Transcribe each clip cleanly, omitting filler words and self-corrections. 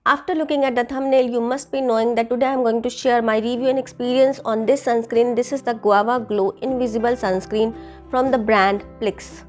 After looking at the thumbnail, you must be knowing that today I am going to share my review and experience on this sunscreen. This is the Guava Glow Invisible Sunscreen from the brand PLIX.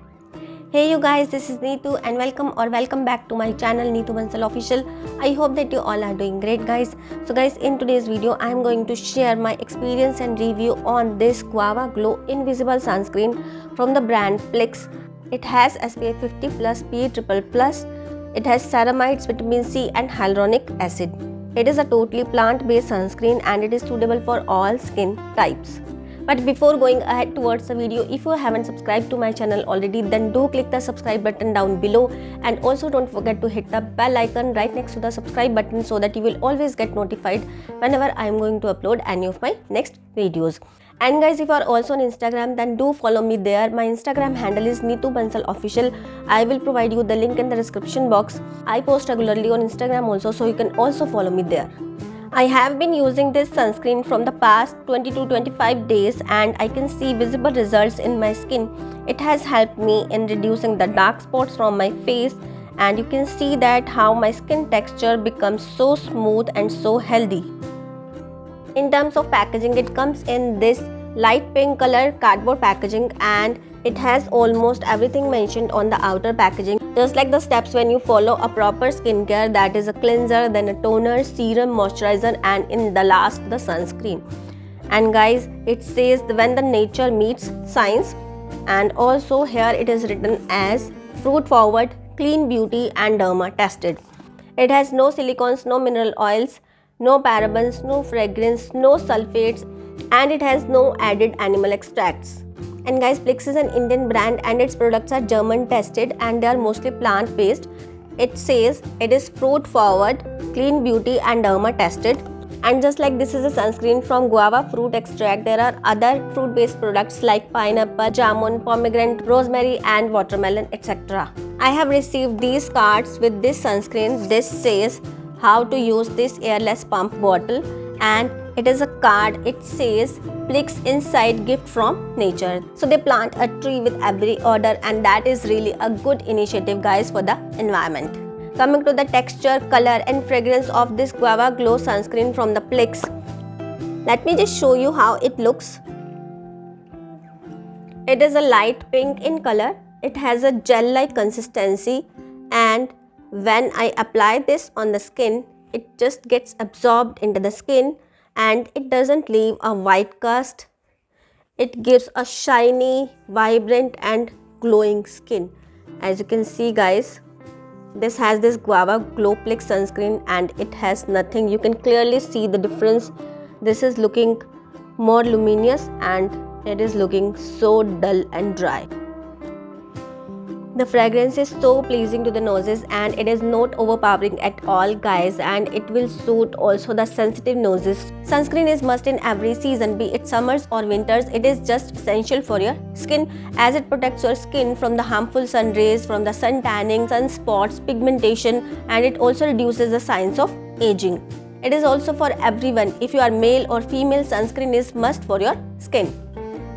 Hey you guys, this is Neetu and welcome back to my channel Neetu Bansal Official. I hope that you all are doing great guys. So guys, in today's video I am going to share my experience and review on this Guava Glow Invisible Sunscreen from the brand PLIX. It has SPF 50 plus PA+++. It has ceramides, vitamin C and hyaluronic acid. It is a totally plant-based sunscreen and it is suitable for all skin types. But before going ahead towards the video, if you haven't subscribed to my channel already, then do click the subscribe button down below, and also don't forget to hit the bell icon right next to the subscribe button so that you will always get notified whenever I am going to upload any of my next videos. And guys, if you are also on Instagram, then do follow me there. My Instagram handle is Neetu Bansal Official. I will provide you the link in the description box. I post regularly on Instagram also, so you can also follow me there. I have been using this sunscreen from the past 20 to 25 days and I can see visible results in my skin. It has helped me in reducing the dark spots from my face, and you can see that how my skin texture becomes so smooth and so healthy. In terms of packaging, it comes in this light pink color cardboard packaging and it has almost everything mentioned on the outer packaging, just like the steps when you follow a proper skincare, that is a cleanser, then a toner, serum, moisturizer, and in the last the sunscreen. And guys, it says when the nature meets science, and also here it is written as fruit forward, clean beauty and derma tested. It has no silicones, no mineral oils, no parabens, no fragrance, no sulfates, and it has no added animal extracts. And guys, PLIX is an Indian brand and its products are German tested and they are mostly plant based. It says it is fruit forward, clean beauty and derma tested. And just like this is a sunscreen from guava fruit extract, there are other fruit based products like pineapple, jamun, pomegranate, rosemary and watermelon, etc. I have received these cards with this sunscreen. This says how to use this airless pump bottle, and it is a card. It says PLIX inside gift from nature. So they plant a tree with every order, and that is really a good initiative guys for the environment. Coming to the texture, color and fragrance of this Guava Glow sunscreen from the PLIX, let me just show you how it looks. It is a light pink in color. It has a gel-like consistency, and when I apply this on the skin, it just gets absorbed into the skin and it doesn't leave a white cast. It gives a shiny, vibrant and glowing skin. As you can see guys, this has this Guava Glow PLIX sunscreen and it has nothing. You can clearly see the difference. This is looking more luminous and it is looking so dull and dry. The fragrance is so pleasing to the noses and it is not overpowering at all guys, and it will suit also the sensitive noses. Sunscreen is must in every season, be it summers or winters. It is just essential for your skin as it protects your skin from the harmful sun rays, from the sun tanning, sunspots, pigmentation, and it also reduces the signs of aging. It is also for everyone. If you are male or female, sunscreen is must for your skin.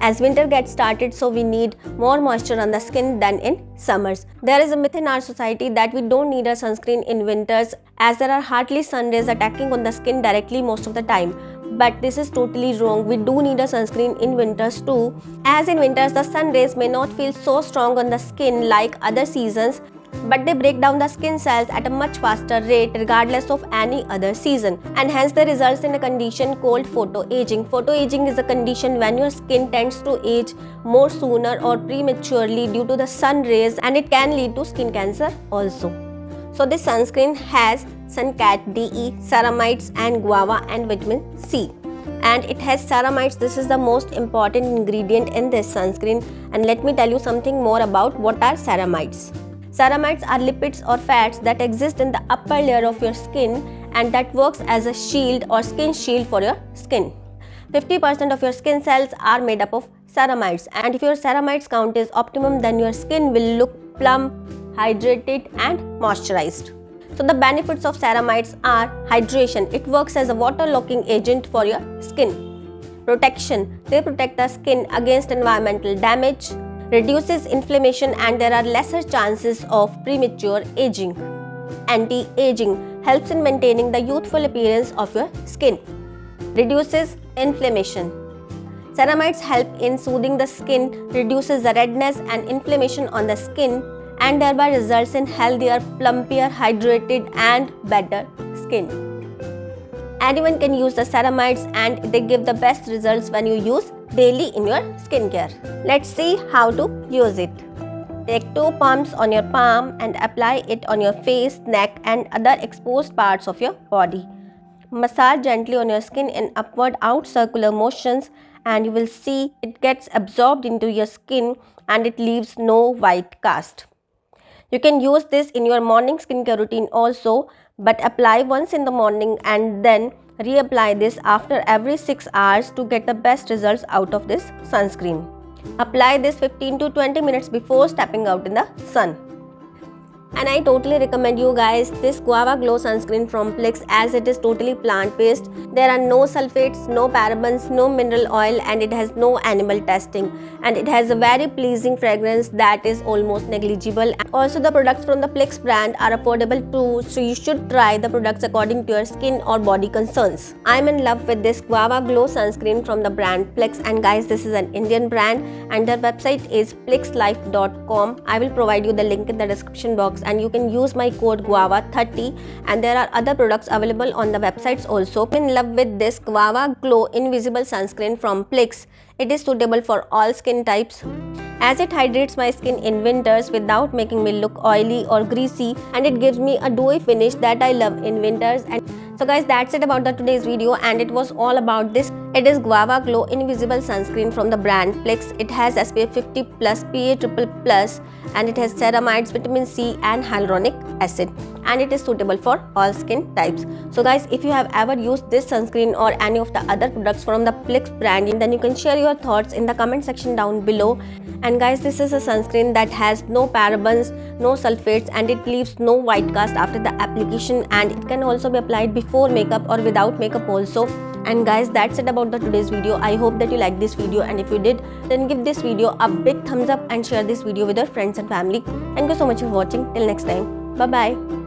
As winter gets started, so we need more moisture on the skin than in summers. There is a myth in our society that we don't need a sunscreen in winters as there are hardly sun rays attacking on the skin directly most of the time. But this is totally wrong. We do need a sunscreen in winters too, as in winters the sun rays may not feel so strong on the skin like other seasons, but they break down the skin cells at a much faster rate regardless of any other season, and hence they results in a condition called photoaging. Photoaging is a condition when your skin tends to age more sooner or prematurely due to the sun rays, and it can lead to skin cancer also. So this sunscreen has Suncat DE, ceramides and guava and vitamin C. And it has ceramides. This is the most important ingredient in this sunscreen, and let me tell you something more about what are ceramides. Ceramides are lipids or fats that exist in the upper layer of your skin and that works as a shield or skin shield for your skin. 50% of your skin cells are made up of ceramides, and if your ceramides count is optimum, then your skin will look plump, hydrated and moisturized. So the benefits of ceramides are hydration. It works as a water locking agent for your skin. Protection. They protect the skin against environmental damage, reduces inflammation, and there are lesser chances of premature aging. Anti-aging helps in maintaining the youthful appearance of your skin. Reduces inflammation. Ceramides help in soothing the skin, reduces the redness and inflammation on the skin, and thereby results in healthier, plumpier, hydrated and better skin. Anyone can use the ceramides and they give the best results when you use daily in your skincare. Let's see how to use it. Take 2 pumps on your palm and apply it on your face, neck and other exposed parts of your body. Massage gently on your skin in upward out circular motions and you will see it gets absorbed into your skin and it leaves no white cast. You can use this in your morning skincare routine also, but apply once in the morning and then reapply this after every 6 hours to get the best results out of this sunscreen. Apply this 15 to 20 minutes before stepping out in the sun. And I totally recommend you guys this Guava Glow Sunscreen from PLIX as it is totally plant-based. There are no sulfates, no parabens, no mineral oil and it has no animal testing. And it has a very pleasing fragrance that is almost negligible. Also the products from the PLIX brand are affordable too, so you should try the products according to your skin or body concerns. I'm in love with this Guava Glow Sunscreen from the brand PLIX, and guys, this is an Indian brand and their website is plixlife.com. I will provide you the link in the description box and you can use my code Guava30, and there are other products available on the websites also. I'm in love with this Guava Glow Invisible Sunscreen from PLIX. It is suitable for all skin types as it hydrates my skin in winters without making me look oily or greasy, and it gives me a dewy finish that I love in winters. And so guys, that's it about today's video, and it was all about this. It is Guava Glow Invisible Sunscreen from the brand PLIX. It has SPF 50+, PA+++, and it has ceramides, vitamin C and hyaluronic acid, and it is suitable for all skin types. So guys, if you have ever used this sunscreen or any of the other products from the PLIX brand, then you can share your thoughts in the comment section down below. And guys, this is a sunscreen that has no parabens, no sulfates, and it leaves no white cast after the application, and it can also be applied before makeup or without makeup also. And guys, that's it about today's video. I hope that you liked this video, and if you did, then give this video a big thumbs up and share this video with your friends and family. Thank you so much for watching. Till next time, bye bye.